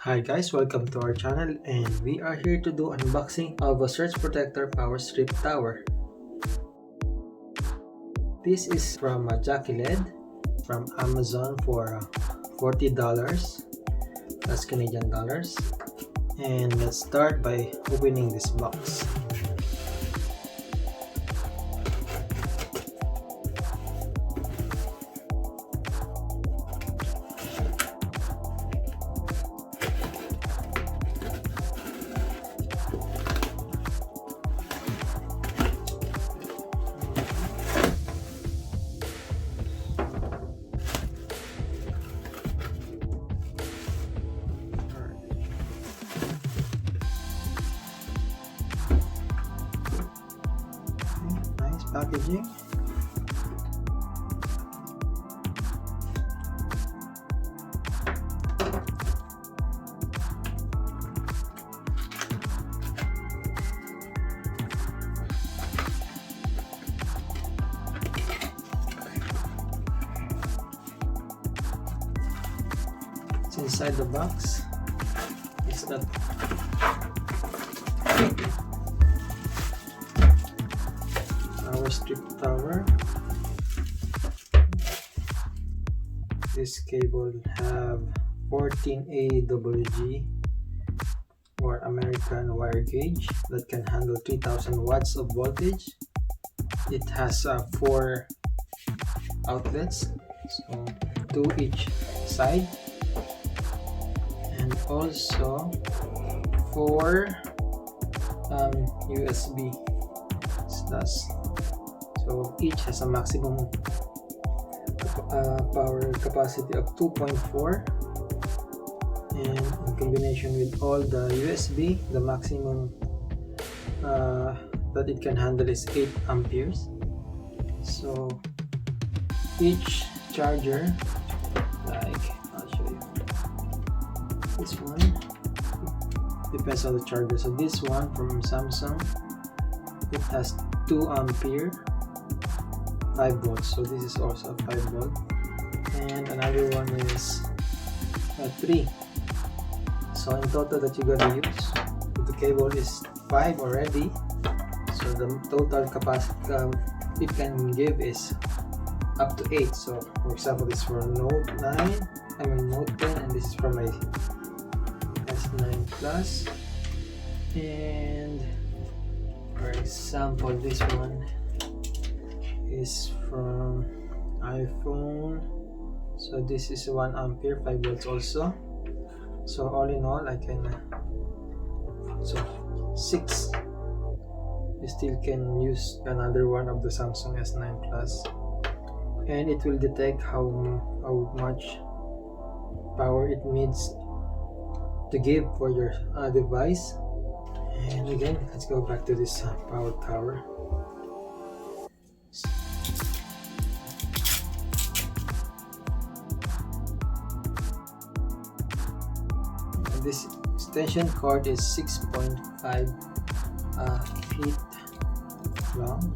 Hi guys, welcome to our channel, and we are here to do unboxing of a surge protector power strip tower. This is from Jackyled from Amazon for $40, that's Canadian dollars. And let's start by opening this box. Nice packaging. It's inside the box. It's that power strip tower. This cable have 14 AWG or American wire gauge that can handle 3000 watts of voltage. It has 4 outlets, so 2 each side, and also 4 USB slots. So each has a maximum power capacity of 2.4, and in combination with all the USB, the maximum that it can handle is 8 amperes. So each charger, like I'll show you, this one depends on the charger. So this one from Samsung, it has 2 ampere 5 volts, so this is also 5 volt, and another one is 3. So in total that you're gonna use, the cable is 5 already, so the total capacity it can give is up to 8. So for example, this is for Note 10, and this is for my S9 Plus, and for example this one is from iPhone, so this is 1 ampere 5 volts also. So all in all, I can so 6. You still can use another one of the Samsung S9 Plus, and it will detect how much power it needs to give for your device. And again, let's go back to this power tower. And this extension cord is 6.5 feet long,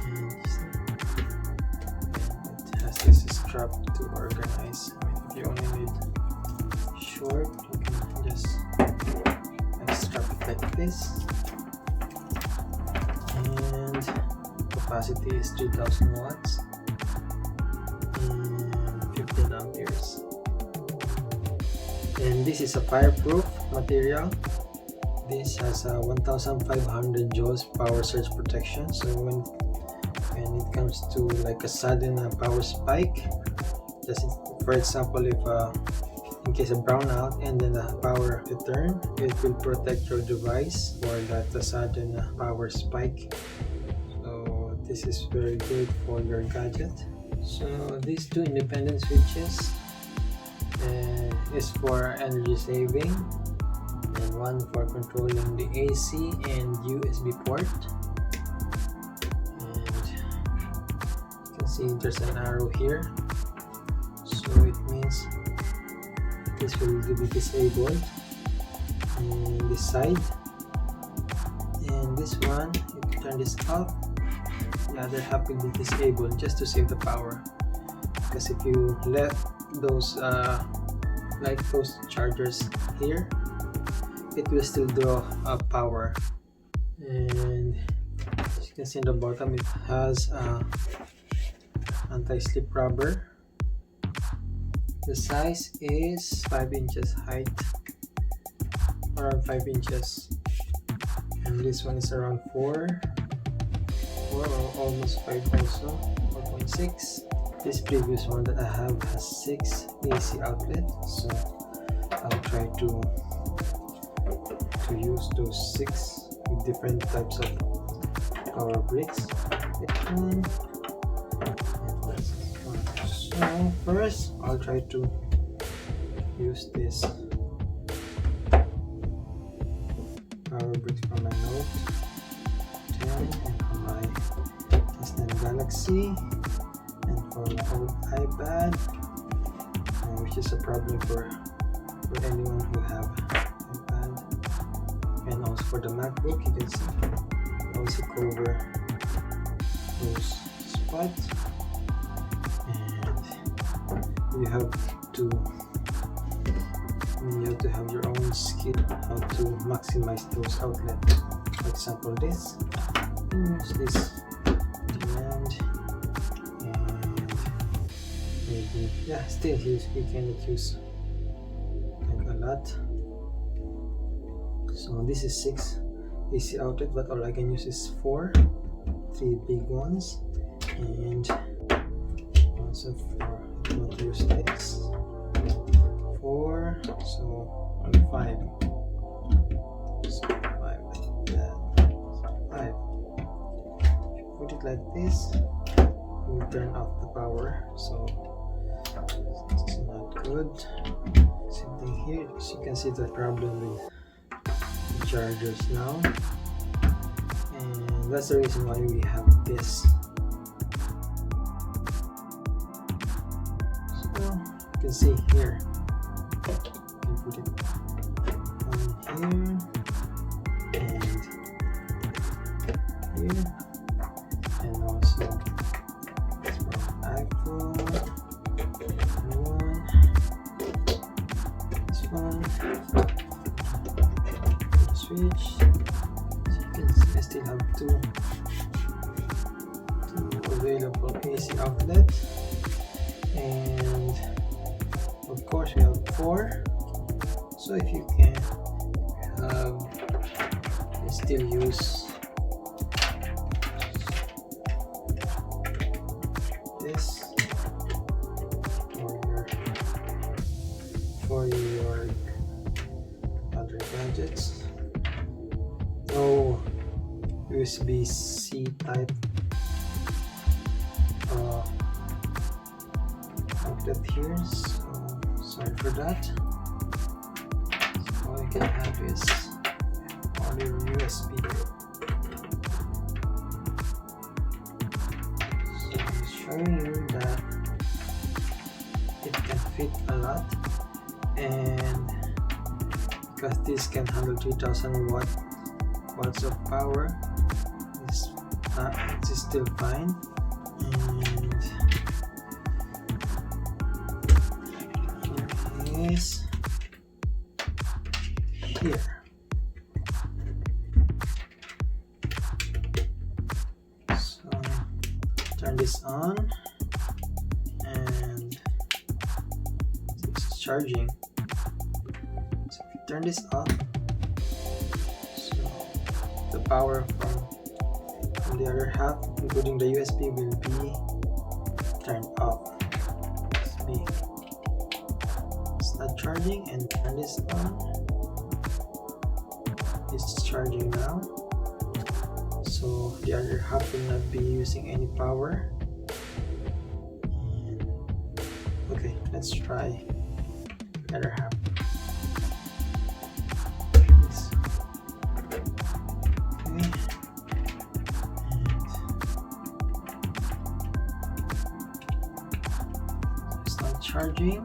and it has this strap to organize. If you only need short, you can just strap it like this, and capacity is 3000 watts and 15 amperes. And this is a fireproof material. This has a 1500 joules power surge protection, so when it comes to like a sudden power spike, just for example, if in case of brownout and then the power return, it will protect your device for that sudden power spike. So this is very good for your gadget. So these 2 independent switches is for energy saving, and one for controlling the AC and USB port. And you can see there's an arrow here, so it means this will be disabled on this side, and this one, if you turn this off, the other half will be disabled just to save the power, because if you let those like those chargers here, it will still draw power. And as you can see in the bottom, it has anti-slip rubber. The size is 5 inches height, around 5 inches, and this one is around 4 or almost 5 also, 4.6. This previous one that I have has 6 AC outlets, so I'll try to use those 6 with different types of power bricks. And that's one. So first, I'll try to use this power bricks from my Note 10 and from my S9 Galaxy and from my old iPad, which is a problem for anyone who have iPad, and also for the MacBook. You can see also cover those spots, and you have to have your own skill how to maximize those outlets. For example, this, use this demand, and maybe, yeah, still you cannot use like a lot. So this is 6 AC outlet, but all I can use is 4, 3 big ones, and also 4. I want to use this 4, so only 5. So 5 like that. 5. If you put it like this, it will turn off the power, so it's not good. Same thing here. As you can see, the problem with the chargers now, and that's the reason why we have this. So you can see here, you can put it on here and here, and also it's for iPhone. This one, switch. So you can see I still have two available AC outlets, and of course we have 4. So if you can still use this for your other gadgets. No USB-C type outlet here, so sorry for that. So all you can have is only USB. So I'm showing you that it can fit a lot, and because this can handle 3000 watts of power, it's still fine. And here is here. So turn this on, and it's charging. So if you turn this off, so the power from the other half, including the USB, will be turned off. Start charging and turn this on. It's charging now, so the other half will not be using any power. And okay, let's try the other half. Okay, and start charging.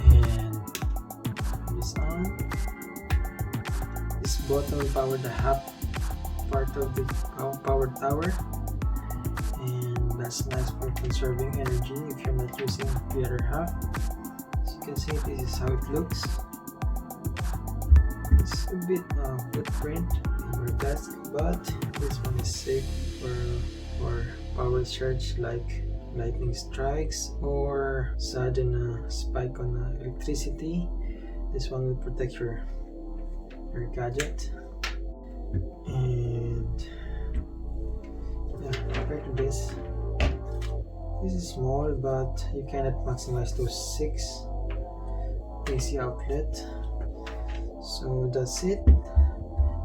And this on. This button will power the half part of the power tower, and that's nice for conserving energy if you're not using the other half. As you can see, this is how it looks. It's a bit footprint in your desk, but this one is safe for power surge like lightning strikes or sudden spike on electricity. This one will protect your gadget. And yeah, compared to this is small, but you cannot maximize those 6 AC outlet. So that's it.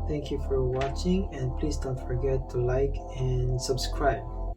Thank you for watching, and please don't forget to like and subscribe.